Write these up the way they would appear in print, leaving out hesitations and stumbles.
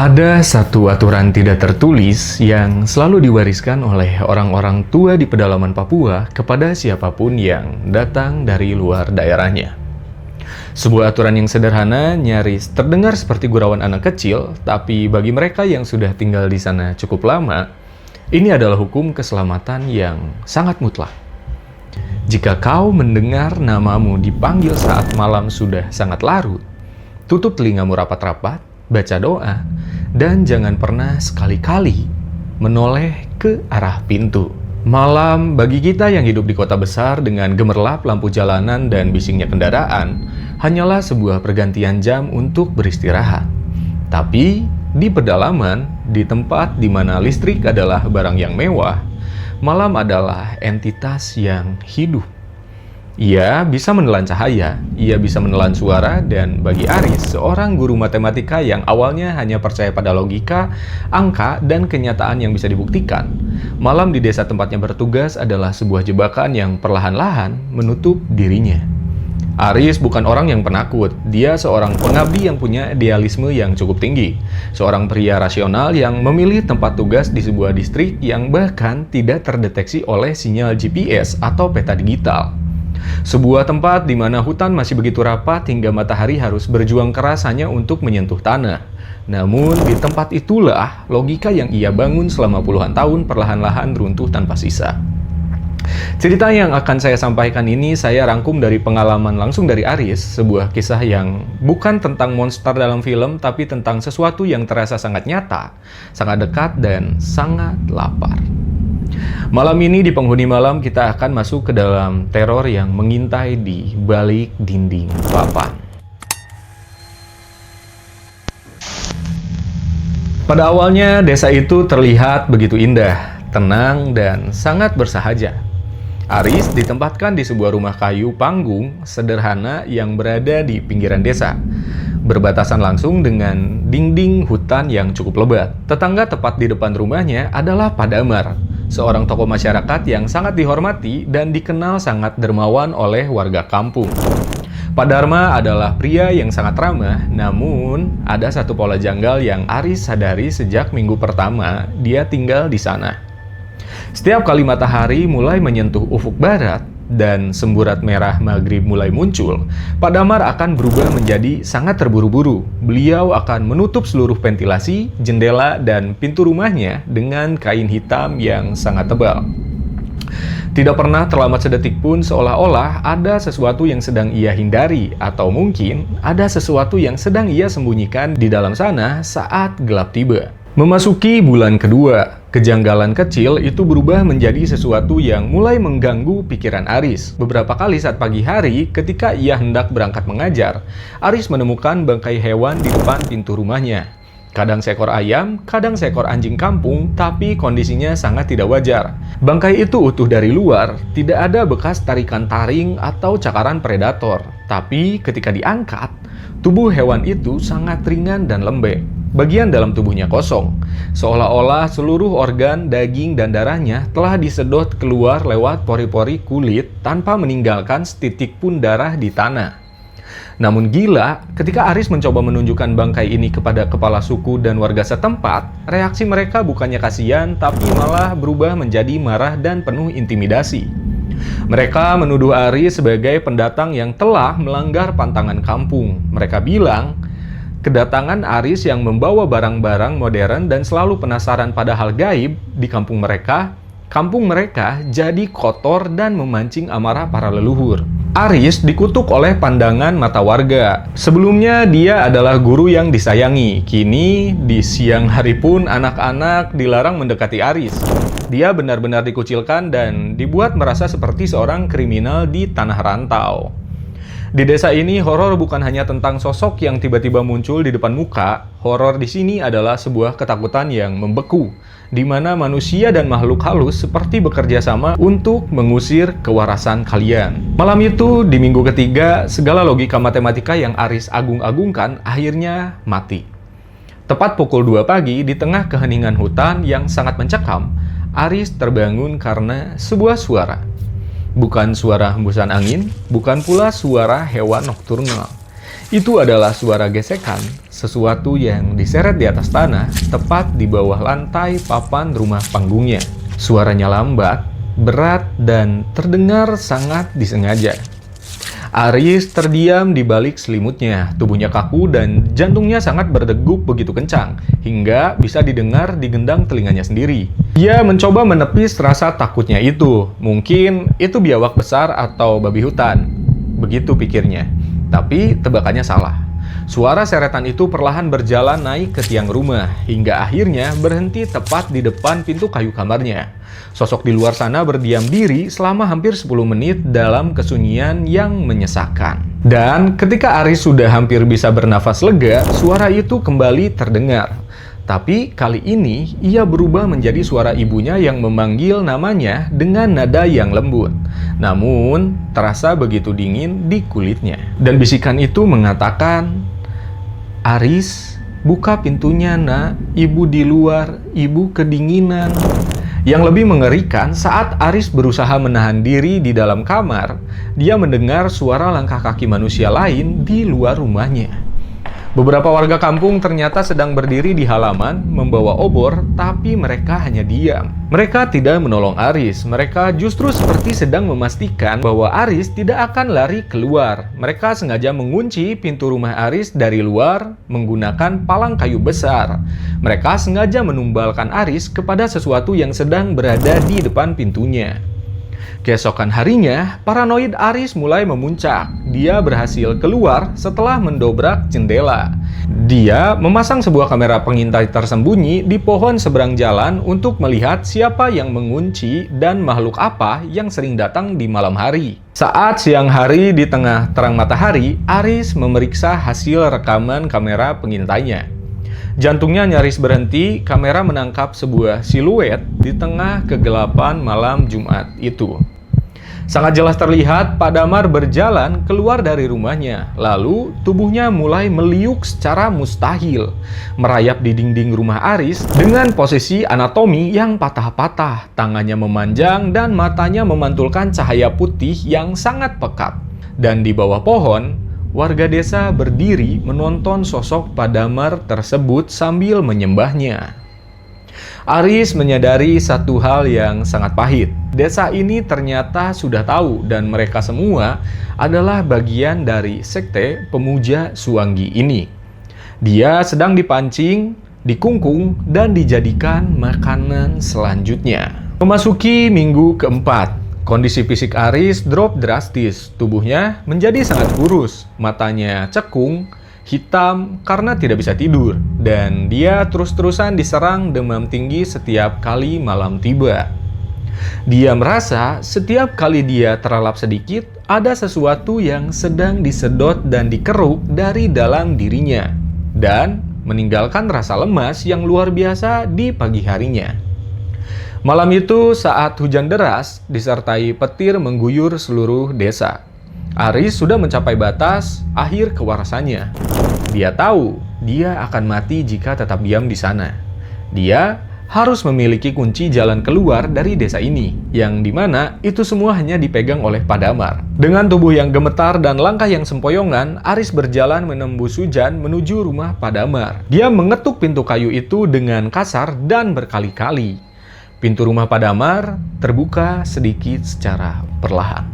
Ada satu aturan tidak tertulis yang selalu diwariskan oleh orang-orang tua di pedalaman Papua kepada siapapun yang datang dari luar daerahnya. Sebuah aturan yang sederhana, nyaris terdengar seperti gurauan anak kecil, tapi bagi mereka yang sudah tinggal di sana cukup lama, ini adalah hukum keselamatan yang sangat mutlak. Jika kau mendengar namamu dipanggil saat malam sudah sangat larut, tutup telingamu rapat-rapat, baca doa, dan jangan pernah sekali-kali menoleh ke arah pintu. Malam bagi kita yang hidup di kota besar dengan gemerlap lampu jalanan dan bisingnya kendaraan hanyalah sebuah pergantian jam untuk beristirahat. Tapi di pedalaman, di tempat di mana listrik adalah barang yang mewah, malam adalah entitas yang hidup. Ia bisa menelan cahaya, ia bisa menelan suara, dan bagi Aris, seorang guru matematika yang awalnya hanya percaya pada logika, angka, dan kenyataan yang bisa dibuktikan, malam di desa tempatnya bertugas adalah sebuah jebakan yang perlahan-lahan menutup dirinya. Aris bukan orang yang penakut, dia seorang pengabdi yang punya idealisme yang cukup tinggi, seorang pria rasional yang memilih tempat tugas di sebuah distrik yang bahkan tidak terdeteksi oleh sinyal GPS atau peta digital. Sebuah tempat di mana hutan masih begitu rapat hingga matahari harus berjuang keras hanya untuk menyentuh tanah. Namun, di tempat itulah logika yang ia bangun selama puluhan tahun perlahan-lahan runtuh tanpa sisa. Cerita yang akan saya sampaikan ini saya rangkum dari pengalaman langsung dari Aris, sebuah kisah yang bukan tentang monster dalam film, tapi tentang sesuatu yang terasa sangat nyata, sangat dekat, dan sangat lapar. Malam ini di Penghuni Malam kita akan masuk ke dalam teror yang mengintai di balik dinding papan. Pada awalnya desa itu terlihat begitu indah, tenang, dan sangat bersahaja. Aris ditempatkan di sebuah rumah kayu panggung sederhana yang berada di pinggiran desa, berbatasan langsung dengan dinding hutan yang cukup lebat. Tetangga tepat di depan rumahnya adalah Pak Damar, seorang tokoh masyarakat yang sangat dihormati dan dikenal sangat dermawan oleh warga kampung. Pak Dharma adalah pria yang sangat ramah, namun ada satu pola janggal yang Aris sadari sejak minggu pertama dia tinggal di sana. Setiap kali matahari mulai menyentuh ufuk barat dan semburat merah maghrib mulai muncul, Pak Damar akan berubah menjadi sangat terburu-buru. Beliau akan menutup seluruh ventilasi, jendela, dan pintu rumahnya dengan kain hitam yang sangat tebal. Tidak pernah terlambat sedetik pun, seolah-olah ada sesuatu yang sedang ia hindari, atau mungkin ada sesuatu yang sedang ia sembunyikan di dalam sana saat gelap tiba. Memasuki bulan kedua, kejanggalan kecil itu berubah menjadi sesuatu yang mulai mengganggu pikiran Aris. Beberapa kali saat pagi hari, ketika ia hendak berangkat mengajar, Aris menemukan bangkai hewan di depan pintu rumahnya. Kadang seekor ayam, kadang seekor anjing kampung, tapi kondisinya sangat tidak wajar. Bangkai itu utuh dari luar, tidak ada bekas tarikan taring atau cakaran predator. Tapi ketika diangkat, tubuh hewan itu sangat ringan dan lembek. Bagian dalam tubuhnya kosong, seolah-olah seluruh organ, daging, dan darahnya telah disedot keluar lewat pori-pori kulit tanpa meninggalkan setitik pun darah di tanah. Namun gila, ketika Aris mencoba menunjukkan bangkai ini kepada kepala suku dan warga setempat, reaksi mereka bukannya kasihan, tapi malah berubah menjadi marah dan penuh intimidasi. Mereka menuduh Aris sebagai pendatang yang telah melanggar pantangan kampung. Mereka bilang, kedatangan Aris yang membawa barang-barang modern dan selalu penasaran pada hal gaib di kampung mereka jadi kotor dan memancing amarah para leluhur. Aris dikutuk oleh pandangan mata warga. Sebelumnya dia adalah guru yang disayangi. Kini di siang hari pun anak-anak dilarang mendekati Aris. Dia benar-benar dikucilkan dan dibuat merasa seperti seorang kriminal di tanah rantau. Di desa ini, horor bukan hanya tentang sosok yang tiba-tiba muncul di depan muka. Horor di sini adalah sebuah ketakutan yang membeku, di mana manusia dan makhluk halus seperti bekerja sama untuk mengusir kewarasan kalian. Malam itu, di minggu ketiga, segala logika matematika yang Aris agung-agungkan akhirnya mati. Tepat pukul 2 pagi, di tengah keheningan hutan yang sangat mencekam, Aris terbangun karena sebuah suara. Bukan suara hembusan angin, bukan pula suara hewan nokturnal. Itu adalah suara gesekan, sesuatu yang diseret di atas tanah, tepat di bawah lantai papan rumah panggungnya. Suaranya lambat, berat, dan terdengar sangat disengaja. Aris terdiam di balik selimutnya, tubuhnya kaku dan jantungnya sangat berdegup begitu kencang, hingga bisa didengar di gendang telinganya sendiri. Dia mencoba menepis rasa takutnya itu, mungkin itu biawak besar atau babi hutan. Begitu pikirnya, tapi tebakannya salah. Suara seretan itu perlahan berjalan naik ke tiang rumah, hingga akhirnya berhenti tepat di depan pintu kayu kamarnya. Sosok di luar sana berdiam diri selama hampir 10 menit dalam kesunyian yang menyesakkan. Dan ketika Aris sudah hampir bisa bernafas lega, suara itu kembali terdengar. Tapi kali ini ia berubah menjadi suara ibunya yang memanggil namanya dengan nada yang lembut. Namun terasa begitu dingin di kulitnya. Dan bisikan itu mengatakan, "Aris, buka pintunya nak, ibu di luar, ibu kedinginan." Yang lebih mengerikan, saat Aris berusaha menahan diri di dalam kamar, dia mendengar suara langkah kaki manusia lain di luar rumahnya. Beberapa warga kampung ternyata sedang berdiri di halaman, membawa obor, tapi mereka hanya diam. Mereka tidak menolong Aris, mereka justru seperti sedang memastikan bahwa Aris tidak akan lari keluar. Mereka sengaja mengunci pintu rumah Aris dari luar menggunakan palang kayu besar. Mereka sengaja menumbalkan Aris kepada sesuatu yang sedang berada di depan pintunya. Keesokan harinya, paranoid Aris mulai memuncak. Dia berhasil keluar setelah mendobrak jendela. Dia memasang sebuah kamera pengintai tersembunyi di pohon seberang jalan untuk melihat siapa yang mengunci dan makhluk apa yang sering datang di malam hari. Saat siang hari di tengah terang matahari, Aris memeriksa hasil rekaman kamera pengintainya. Jantungnya nyaris berhenti, kamera menangkap sebuah siluet di tengah kegelapan malam Jumat itu. Sangat jelas terlihat Pak Damar berjalan keluar dari rumahnya, lalu tubuhnya mulai meliuk secara mustahil, merayap di dinding rumah Aris dengan posisi anatomi yang patah-patah, tangannya memanjang dan matanya memantulkan cahaya putih yang sangat pekat. Dan di bawah pohon, warga desa berdiri menonton sosok Pak Damar tersebut sambil menyembahnya. Aris menyadari satu hal yang sangat pahit. Desa ini ternyata sudah tahu dan mereka semua adalah bagian dari sekte pemuja Suanggi ini. Dia sedang dipancing, dikungkung, dan dijadikan makanan selanjutnya. Memasuki minggu keempat, kondisi fisik Aris drop drastis. Tubuhnya menjadi sangat kurus, matanya cekung, hitam karena tidak bisa tidur, dan dia terus-terusan diserang demam tinggi setiap kali malam tiba. Dia merasa setiap kali dia terlelap sedikit, ada sesuatu yang sedang disedot dan dikeruk dari dalam dirinya, dan meninggalkan rasa lemas yang luar biasa di pagi harinya. Malam itu saat hujan deras disertai petir mengguyur seluruh desa. Aris sudah mencapai batas akhir kewarasannya. Dia tahu dia akan mati jika tetap diam di sana. Dia harus memiliki kunci jalan keluar dari desa ini, yang dimana itu semua hanya dipegang oleh Pak Damar. Dengan tubuh yang gemetar dan langkah yang sempoyongan, Aris berjalan menembus hujan menuju rumah Pak Damar. Dia mengetuk pintu kayu itu dengan kasar dan berkali-kali. Pintu rumah Pak Damar terbuka sedikit secara perlahan.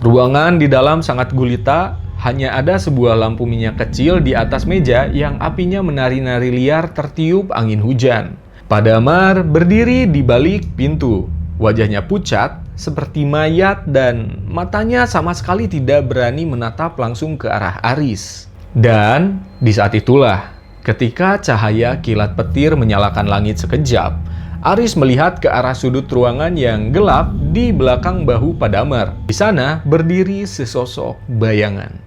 Ruangan di dalam sangat gulita, hanya ada sebuah lampu minyak kecil di atas meja yang apinya menari-nari liar tertiup angin hujan. Pak Damar berdiri di balik pintu. Wajahnya pucat seperti mayat dan matanya sama sekali tidak berani menatap langsung ke arah Aris. Dan di saat itulah, ketika cahaya kilat petir menyalakan langit sekejap, Aris melihat ke arah sudut ruangan yang gelap di belakang bahu Pak Damar. Di sana berdiri sesosok bayangan.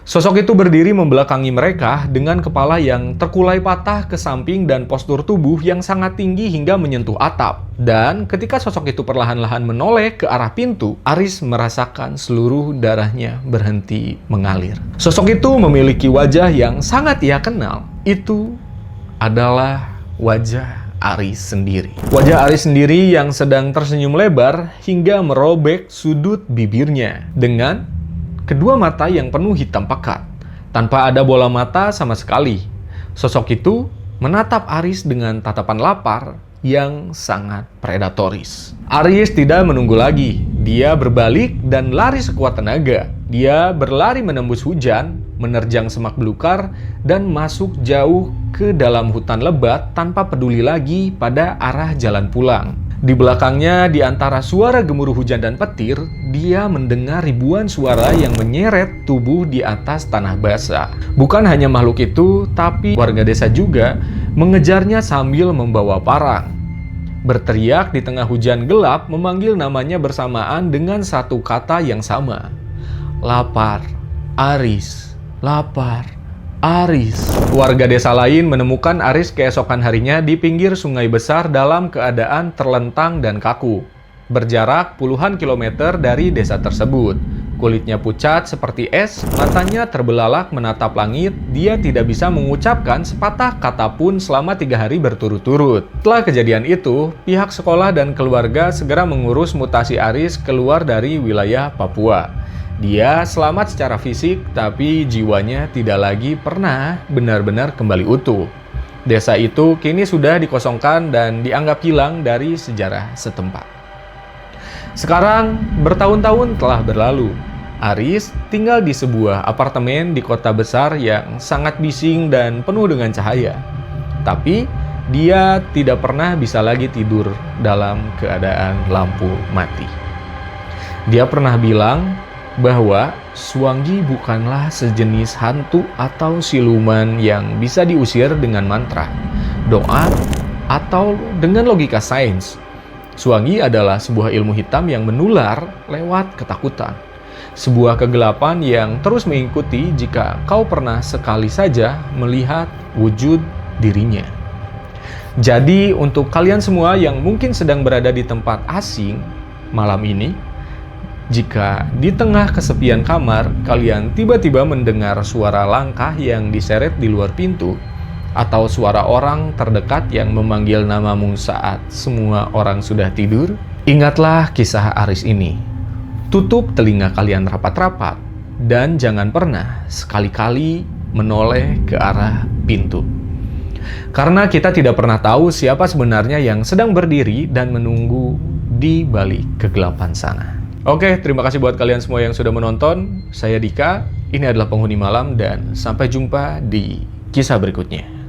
Sosok itu berdiri membelakangi mereka dengan kepala yang terkulai patah ke samping dan postur tubuh yang sangat tinggi hingga menyentuh atap. Dan ketika sosok itu perlahan-lahan menoleh ke arah pintu, Aris merasakan seluruh darahnya berhenti mengalir. Sosok itu memiliki wajah yang sangat ia kenal. Itu adalah wajah Aris sendiri. Wajah Aris sendiri yang sedang tersenyum lebar hingga merobek sudut bibirnya dengan kedua mata yang penuh hitam pekat. Tanpa ada bola mata sama sekali, sosok itu menatap Aris dengan tatapan lapar yang sangat predatoris. Aris tidak menunggu lagi. Dia berbalik dan lari sekuat tenaga. Dia berlari menembus hujan, menerjang semak belukar, dan masuk jauh ke dalam hutan lebat tanpa peduli lagi pada arah jalan pulang. Di belakangnya, di antara suara gemuruh hujan dan petir, dia mendengar ribuan suara yang menyeret tubuh di atas tanah basah. Bukan hanya makhluk itu, tapi warga desa juga mengejarnya sambil membawa parang. Berteriak di tengah hujan gelap, memanggil namanya bersamaan dengan satu kata yang sama. Lapar, Aris, lapar, Aris. Warga desa lain menemukan Aris keesokan harinya di pinggir sungai besar dalam keadaan terlentang dan kaku, berjarak puluhan kilometer dari desa tersebut. Kulitnya pucat seperti es, matanya terbelalak menatap langit, dia tidak bisa mengucapkan sepatah kata pun selama 3 hari berturut-turut. Setelah kejadian itu, pihak sekolah dan keluarga segera mengurus mutasi Aris keluar dari wilayah Papua. Dia selamat secara fisik, tapi jiwanya tidak lagi pernah benar-benar kembali utuh. Desa itu kini sudah dikosongkan dan dianggap hilang dari sejarah setempat. Sekarang, bertahun-tahun telah berlalu. Aris tinggal di sebuah apartemen di kota besar yang sangat bising dan penuh dengan cahaya. Tapi, dia tidak pernah bisa lagi tidur dalam keadaan lampu mati. Dia pernah bilang bahwa Swangi bukanlah sejenis hantu atau siluman yang bisa diusir dengan mantra, doa, atau dengan logika sains. Swangi adalah sebuah ilmu hitam yang menular lewat ketakutan. Sebuah kegelapan yang terus mengikuti jika kau pernah sekali saja melihat wujud dirinya. Jadi untuk kalian semua yang mungkin sedang berada di tempat asing malam ini, jika di tengah kesepian kamar, kalian tiba-tiba mendengar suara langkah yang diseret di luar pintu, atau suara orang terdekat yang memanggil namamu saat semua orang sudah tidur, ingatlah kisah Aris ini. Tutup telinga kalian rapat-rapat, dan jangan pernah sekali-kali menoleh ke arah pintu. Karena kita tidak pernah tahu siapa sebenarnya yang sedang berdiri dan menunggu di balik kegelapan sana. Oke, terima kasih buat kalian semua yang sudah menonton. Saya Dika, ini adalah Penghuni Malam, dan sampai jumpa di kisah berikutnya.